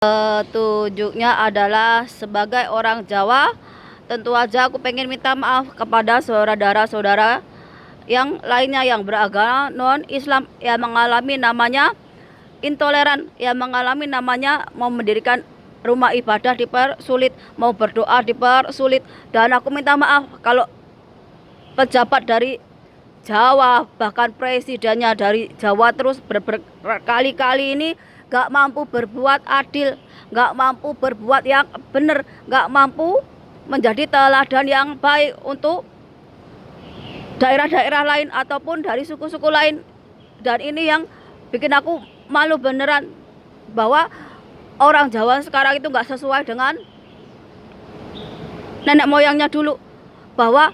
Petunjuknya adalah sebagai orang Jawa, tentu aja aku pengen minta maaf kepada saudara-saudara yang lainnya yang beragama non-Islam yang mengalami namanya intoleran, yang mengalami namanya mau mendirikan rumah ibadah dipersulit, mau berdoa dipersulit. Dan aku minta maaf kalau pejabat dari Jawa, bahkan presidennya dari Jawa terus berkali-kali ini gak mampu berbuat adil, gak mampu berbuat yang benar, gak mampu menjadi teladan yang baik untuk daerah-daerah lain ataupun dari suku-suku lain. Dan ini yang bikin aku malu beneran, bahwa orang Jawa sekarang itu gak sesuai dengan nenek moyangnya dulu, bahwa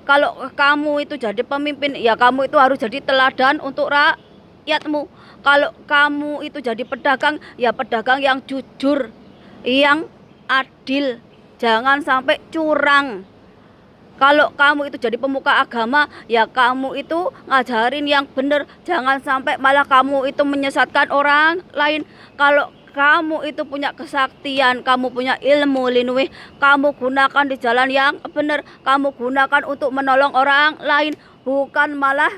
kalau kamu itu jadi pemimpin, ya kamu itu harus jadi teladan untuk rakyatmu. Kalau kamu itu jadi pedagang, ya pedagang yang jujur, yang adil, jangan sampai curang. Kalau kamu itu jadi pemuka agama, ya kamu itu ngajarin yang benar, jangan sampai malah kamu itu menyesatkan orang lain. Kalau kamu itu punya kesaktian, kamu punya ilmu linui, kamu gunakan di jalan yang benar, kamu gunakan untuk menolong orang lain, bukan malah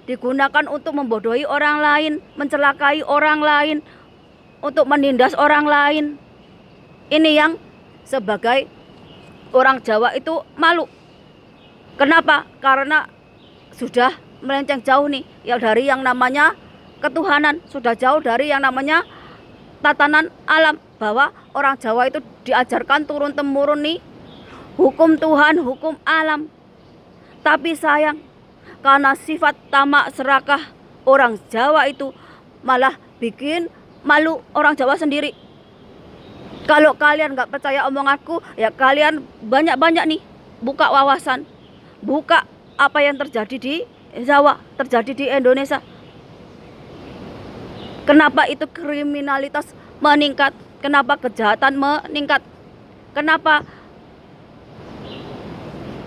digunakan untuk membodohi orang lain, mencelakai orang lain, untuk menindas orang lain. Ini yang sebagai orang Jawa itu malu. Kenapa? Karena sudah melenceng jauh nih, ya dari yang namanya ketuhanan, sudah jauh dari yang namanya tatanan alam, bahwa orang Jawa itu diajarkan turun temurun nih hukum Tuhan, hukum alam. Tapi sayang, karena sifat tamak serakah orang Jawa itu malah bikin malu orang Jawa sendiri. Kalau kalian gak percaya omonganku, ya kalian banyak-banyak nih buka wawasan, buka apa yang terjadi di Jawa, terjadi di Indonesia. Kenapa itu kriminalitas meningkat? Kenapa kejahatan meningkat? Kenapa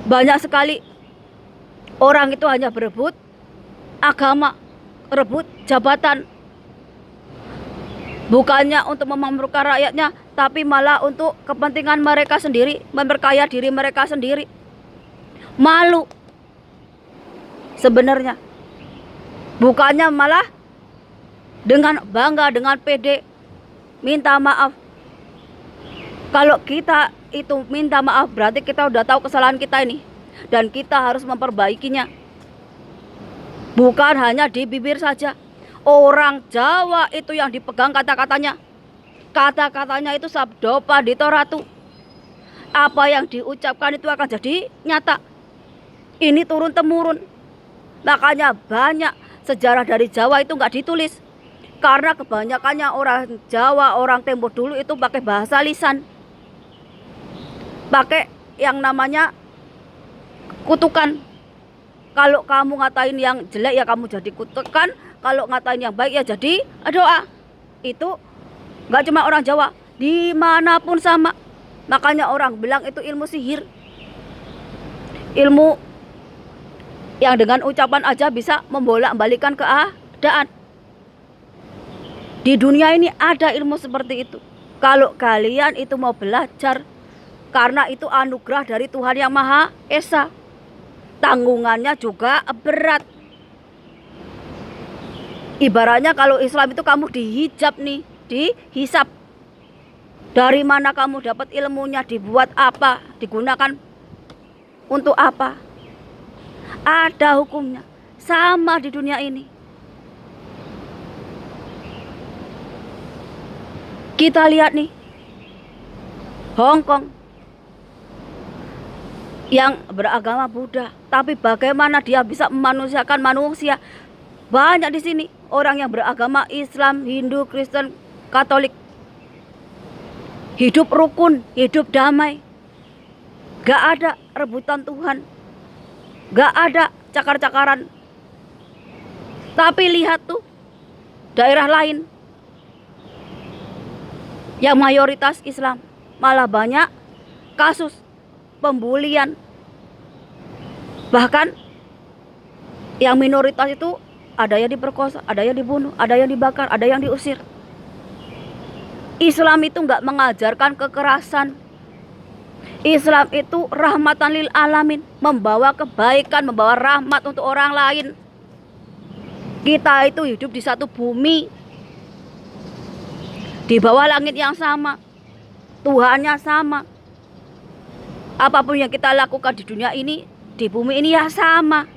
banyak sekali orang itu hanya berebut agama, rebut jabatan, bukannya untuk memakmurkan rakyatnya, tapi malah untuk kepentingan mereka sendiri, memperkaya diri mereka sendiri. Malu sebenarnya, bukannya malah dengan bangga, dengan pede minta maaf. Kalau kita itu minta maaf, berarti kita udah tahu kesalahan kita ini, dan kita harus memperbaikinya, bukan hanya di bibir saja. Orang Jawa itu yang dipegang kata-katanya, kata-katanya itu sabdo padito ratu. Apa yang diucapkan itu akan jadi nyata. Ini turun temurun. Makanya banyak sejarah dari Jawa itu nggak ditulis, karena kebanyakannya orang Jawa, orang tempo dulu itu pakai bahasa lisan, pakai yang namanya kutukan. Kalau kamu ngatain yang jelek, ya kamu jadi kutukan. Kalau ngatain yang baik, ya jadi doa. Itu nggak cuma orang Jawa, dimanapun sama. Makanya orang bilang itu ilmu sihir, ilmu yang dengan ucapan aja bisa membolak-balikan keadaan. Di dunia ini ada ilmu seperti itu. Kalau kalian itu mau belajar, karena itu anugerah dari Tuhan Yang Maha Esa, tanggungannya juga berat. Ibaratnya kalau Islam itu kamu dihijab nih, dihisap. Dari mana kamu dapat ilmunya, dibuat apa, digunakan untuk apa. Ada hukumnya, sama di dunia ini. Kita lihat nih, Hong Kong yang beragama Buddha, tapi bagaimana dia bisa memanusiakan manusia. Banyak di sini orang yang beragama Islam, Hindu, Kristen, Katolik, hidup rukun, hidup damai, gak ada rebutan Tuhan, gak ada cakar-cakaran. Tapi lihat tuh daerah lain yang mayoritas Islam, malah banyak kasus pembulian. Bahkan yang minoritas itu ada yang diperkosa, ada yang dibunuh, ada yang dibakar, ada yang diusir. Islam itu nggak mengajarkan kekerasan. Islam itu rahmatan lil alamin, membawa kebaikan, membawa rahmat untuk orang lain. Kita itu hidup di satu bumi, di bawah langit yang sama, Tuhannya sama. Apapun yang kita lakukan di dunia ini, di bumi ini ya sama.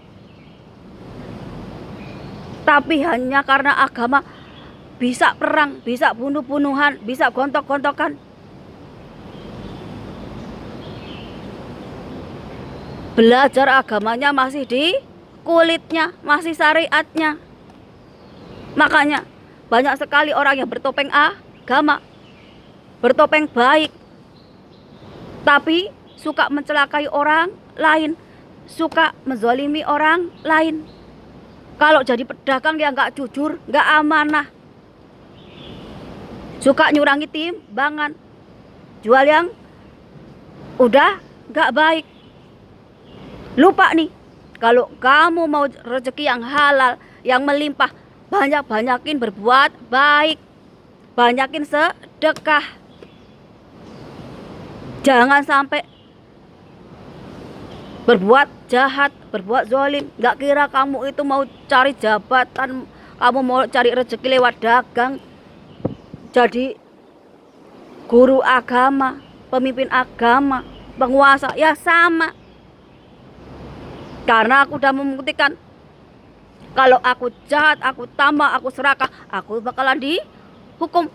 Tapi hanya karena agama bisa perang, bisa bunuh-bunuhan, bisa gontok-gontokan. Belajar agamanya masih di kulitnya, masih syariatnya. Makanya banyak sekali orang yang bertopeng agama, bertopeng baik, tapi suka mencelakai orang lain, suka menzalimi orang lain. Kalau jadi pedagang ya nggak jujur, nggak amanah, suka nyurangi timbangan, jual yang udah nggak baik. Lupa nih, kalau kamu mau rezeki yang halal, yang melimpah, banyak-banyakin berbuat baik, banyakin sedekah. Jangan sampai berbuat jahat, berbuat zalim. Gak kira kamu itu mau cari jabatan, kamu mau cari rezeki lewat dagang, jadi guru agama, pemimpin agama, penguasa, ya sama. Karena aku udah membuktikan, kalau aku jahat, aku tamak, aku serakah, aku bakalan dihukum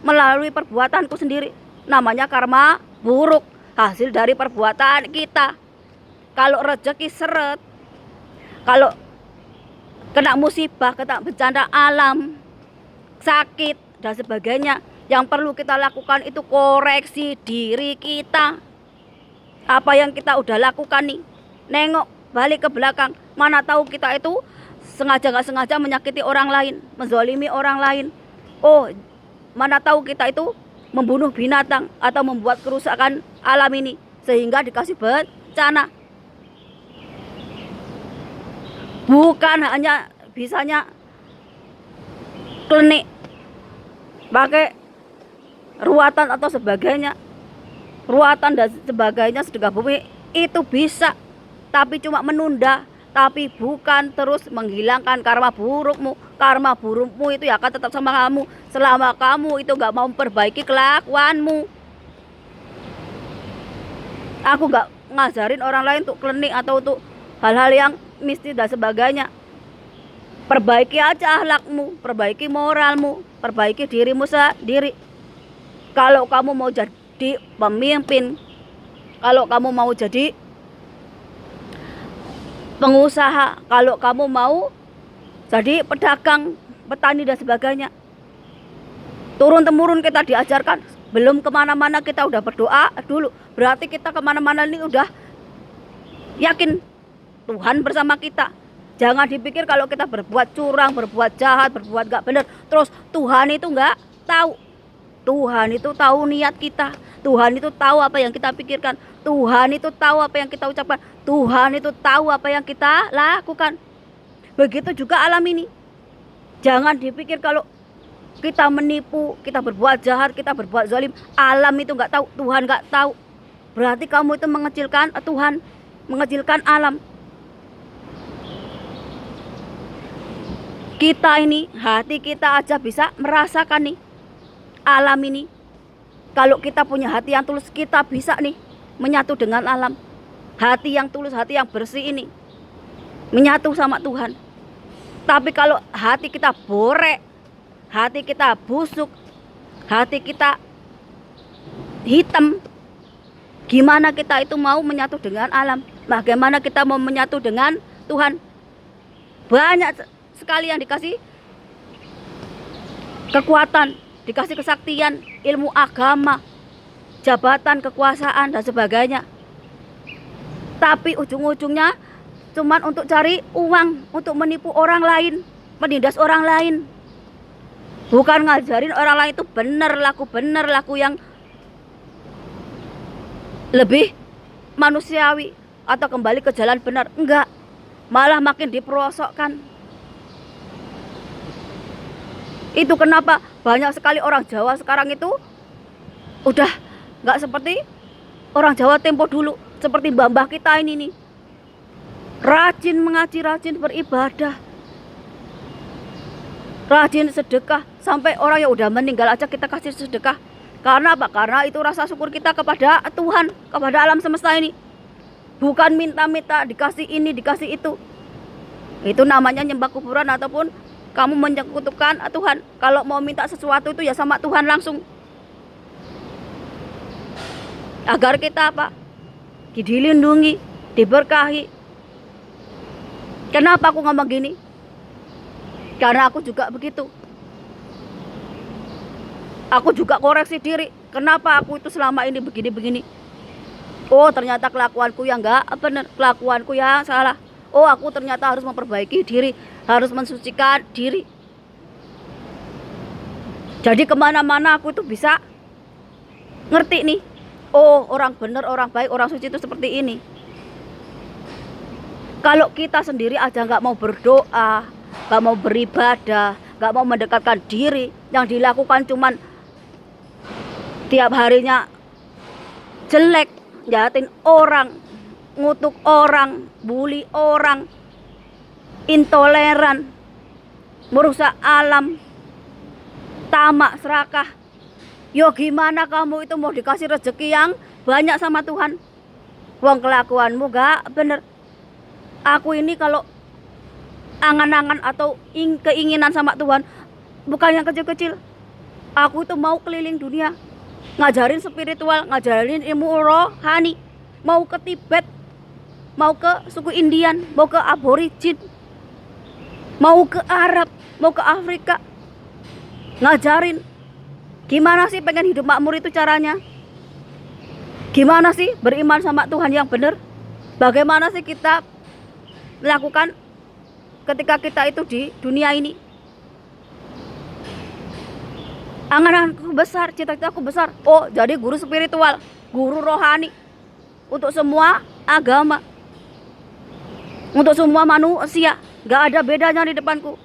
melalui perbuatanku sendiri. Namanya karma buruk, hasil dari perbuatan kita. Kalau rezeki seret, kalau kena musibah, kena bencana alam, sakit dan sebagainya, yang perlu kita lakukan itu koreksi diri kita. Apa yang kita udah lakukan nih, nengok balik ke belakang, mana tahu kita itu sengaja nggak sengaja menyakiti orang lain, menzalimi orang lain. Oh, mana tahu kita itu membunuh binatang atau membuat kerusakan alam ini sehingga dikasih bencana. Bukan hanya bisanya klinik pakai ruatan atau sebagainya, ruatan dan sebagainya, sedekah bumi itu bisa, tapi cuma menunda, tapi bukan terus menghilangkan karma burukmu. Karma burukmu itu ya akan tetap sama kamu selama kamu itu nggak mau memperbaiki kelakuanmu. Aku nggak ngajarin orang lain untuk klinik atau untuk hal-hal yang mistis dan sebagainya. Perbaiki aja akhlakmu, perbaiki moralmu, perbaiki dirimu sendiri. Kalau kamu mau jadi pemimpin, kalau kamu mau jadi pengusaha, kalau kamu mau jadi pedagang, petani dan sebagainya, turun-temurun kita diajarkan. Belum kemana-mana kita udah berdoa dulu. Berarti kita kemana-mana ini udah yakin Tuhan bersama kita. Jangan dipikir kalau kita berbuat curang, berbuat jahat, berbuat gak benar, terus Tuhan itu gak tahu. Tuhan itu tahu niat kita. Tuhan itu tahu apa yang kita pikirkan. Tuhan itu tahu apa yang kita ucapkan. Tuhan itu tahu apa yang kita lakukan. Begitu juga alam ini. Jangan dipikir kalau kita menipu, kita berbuat jahat, kita berbuat zalim, alam itu gak tahu, Tuhan gak tahu. Berarti kamu itu mengecilkan Tuhan, mengecilkan alam. Kita ini, hati kita aja bisa merasakan nih alam ini. Kalau kita punya hati yang tulus, kita bisa nih menyatu dengan alam. Hati yang tulus, hati yang bersih ini menyatu sama Tuhan. Tapi kalau hati kita borek, hati kita busuk, hati kita hitam, gimana kita itu mau menyatu dengan alam? Bagaimana kita mau menyatu dengan Tuhan? Banyak sekali yang dikasih kekuatan, dikasih kesaktian, ilmu agama, jabatan, kekuasaan dan sebagainya. Tapi ujung-ujungnya cuman untuk cari uang, untuk menipu orang lain, menindas orang lain. Bukan ngajarin orang lain itu benar laku yang lebih manusiawi atau kembali ke jalan benar. Enggak, malah makin diperosokkan. Itu kenapa Banyak sekali orang Jawa sekarang itu udah nggak seperti orang Jawa tempo dulu, seperti mbah-mbah kita ini nih, rajin mengaji, rajin beribadah, rajin sedekah, sampai orang yang udah meninggal aja kita kasih sedekah. Karena apa? Karena itu rasa syukur kita kepada Tuhan, kepada alam semesta ini. Bukan minta-minta dikasih ini, dikasih itu. Itu namanya nyembah kuburan ataupun kamu menyekutukan Tuhan. Kalau mau minta sesuatu itu ya sama Tuhan langsung. Agar kita apa? Dilindungi, diberkahi. Kenapa aku ngomong gini? Karena aku juga begitu. Aku juga koreksi diri. Kenapa aku itu selama ini begini-begini? Oh, ternyata kelakuanku yang enggak benar, kelakuanku yang salah. Oh, aku ternyata harus memperbaiki diri, harus mensucikan diri. Jadi kemana-mana aku itu bisa ngerti nih. Oh, orang benar, orang baik, orang suci itu seperti ini. Kalau kita sendiri aja nggak mau berdoa, nggak mau beribadah, nggak mau mendekatkan diri, yang dilakukan cuman tiap harinya jelek, jahatin orang, ngutuk orang, bully orang, intoleran, merusak alam, tamak, serakah. Yo gimana kamu itu mau dikasih rezeki yang banyak sama Tuhan? Wong kelakuanmu gak bener. Aku ini kalau angan-angan atau keinginan sama Tuhan bukan yang kecil-kecil. Aku itu mau keliling dunia, ngajarin spiritual, ngajarin ilmu rohani, mau ke Tibet, mau ke suku Indian, mau ke aborigin, mau ke Arab, mau ke Afrika, ngajarin gimana sih pengen hidup makmur itu caranya, gimana sih beriman sama Tuhan yang benar, bagaimana sih kita melakukan ketika kita itu di dunia ini. Angan-anganku besar, cita-citaku besar. Oh, jadi guru spiritual, guru rohani untuk semua agama, untuk semua manusia, gak ada bedanya di depanku.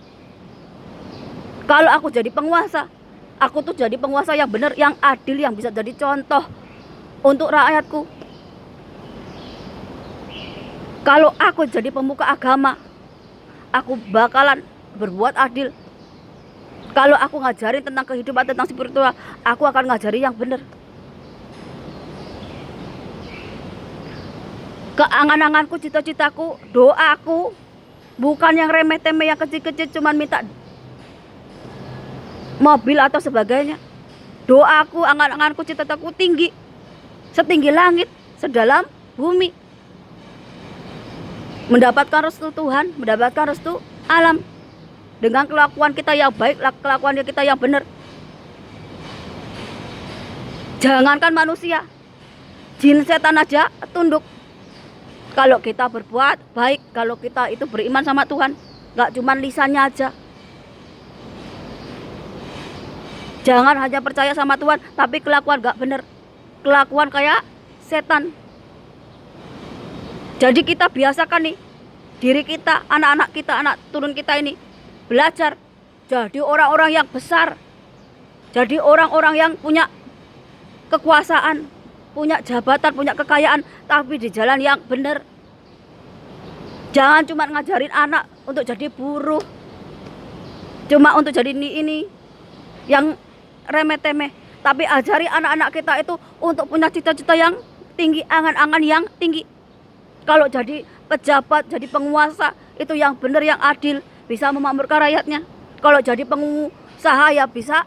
Kalau aku jadi penguasa, aku tuh jadi penguasa yang benar, yang adil, yang bisa jadi contoh untuk rakyatku. Kalau aku jadi pemuka agama, aku bakalan berbuat adil. Kalau aku ngajarin tentang kehidupan, tentang spiritual, aku akan ngajari yang benar. Keangan-anganku, cita-citaku, doaku bukan yang remeh-temeh, yang kecil-kecil cuman minta mobil atau sebagainya. Doaku, angan-anganku, cita-citaku tinggi, setinggi langit, sedalam bumi. Mendapatkan restu Tuhan, mendapatkan restu alam. Dengan kelakuan kita yang baik, kelakuan kita yang benar. Jangankan manusia, jin setan aja tunduk. Kalau kita berbuat baik, kalau kita itu beriman sama Tuhan, gak cuma lisannya aja. Jangan hanya percaya sama Tuhan, tapi kelakuan gak benar, kelakuan kayak setan. Jadi kita biasakan nih, diri kita, anak-anak kita, anak turun kita ini belajar jadi orang-orang yang besar, jadi orang-orang yang punya kekuasaan, punya jabatan, punya kekayaan, tapi di jalan yang benar. Jangan cuma ngajarin anak untuk jadi buruh, cuma untuk jadi ini yang remeh-temeh, tapi ajari anak-anak kita itu untuk punya cita-cita yang tinggi, angan-angan yang tinggi. Kalau jadi pejabat, jadi penguasa, itu yang benar, yang adil, bisa memakmurkan rakyatnya. Kalau jadi pengusaha ya bisa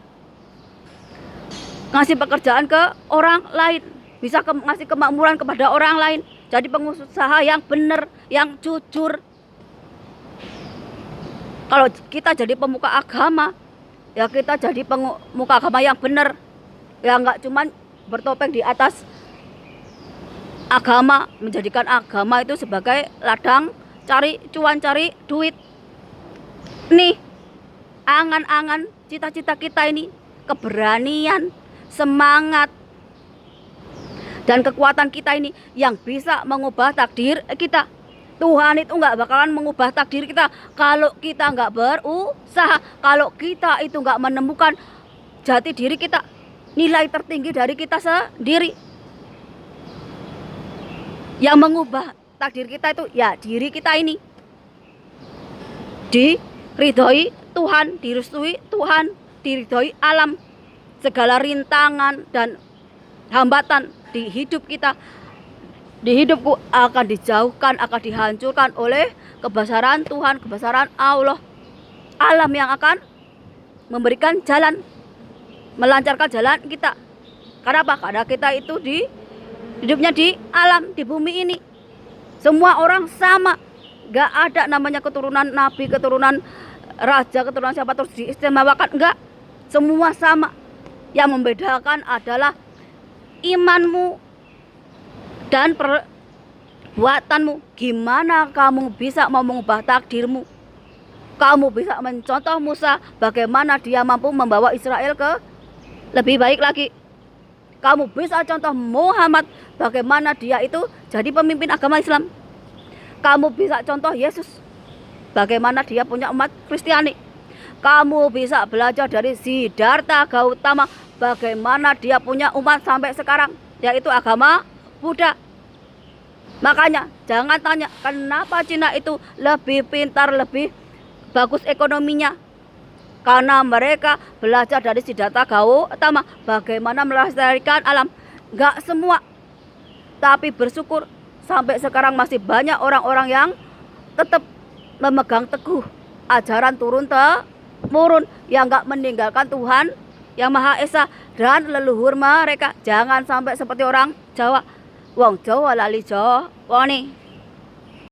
ngasih pekerjaan ke orang lain, bisa ngasih kemakmuran kepada orang lain. Jadi pengusaha yang benar, yang jujur. Kalau kita jadi pemuka agama, ya kita jadi pemuka agama yang benar, ya nggak cuman bertopeng di atas agama, menjadikan agama itu sebagai ladang cari cuan, cari duit. Nih, angan-angan, cita-cita kita ini, keberanian, semangat, dan kekuatan kita ini yang bisa mengubah takdir kita. Tuhan itu nggak bakalan mengubah takdir kita kalau kita nggak berusaha, kalau kita itu nggak menemukan jati diri kita, nilai tertinggi dari kita sendiri. Yang mengubah takdir kita itu ya diri kita ini. Diridhoi Tuhan, direstui Tuhan, diridhoi alam. Segala rintangan dan hambatan di hidup kita, di hidupku akan dijauhkan, akan dihancurkan oleh kebesaran Tuhan, kebesaran Allah. Alam yang akan memberikan jalan, melancarkan jalan kita. Karena apa? Karena kita itu hidupnya di alam, di bumi ini. Semua orang sama. Gak ada namanya keturunan nabi, keturunan raja, keturunan siapa terus diistimewakan. Enggak. Semua sama. Yang membedakan adalah imanmu dan perbuatanmu. Gimana kamu bisa mau mengubah takdirmu? Kamu bisa mencontoh Musa, bagaimana dia mampu membawa Israel ke lebih baik lagi. Kamu bisa contoh Muhammad, bagaimana dia itu jadi pemimpin agama Islam. Kamu bisa contoh Yesus, bagaimana dia punya umat Kristiani. Kamu bisa belajar dari Siddhartha Gautama, bagaimana dia punya umat sampai sekarang, yaitu agama Buddha. Makanya jangan tanya kenapa Cina itu lebih pintar, lebih bagus ekonominya. Karena mereka belajar dari Siddhartha Gautama, bagaimana melestarikan alam. Gak semua, tapi bersyukur sampai sekarang masih banyak orang-orang yang tetap memegang teguh ajaran turun-temurun, yang gak meninggalkan Tuhan yang Maha Esa dan leluhur mereka. Jangan sampai seperti orang Jawa. Wong Jawa lali Jawa nih.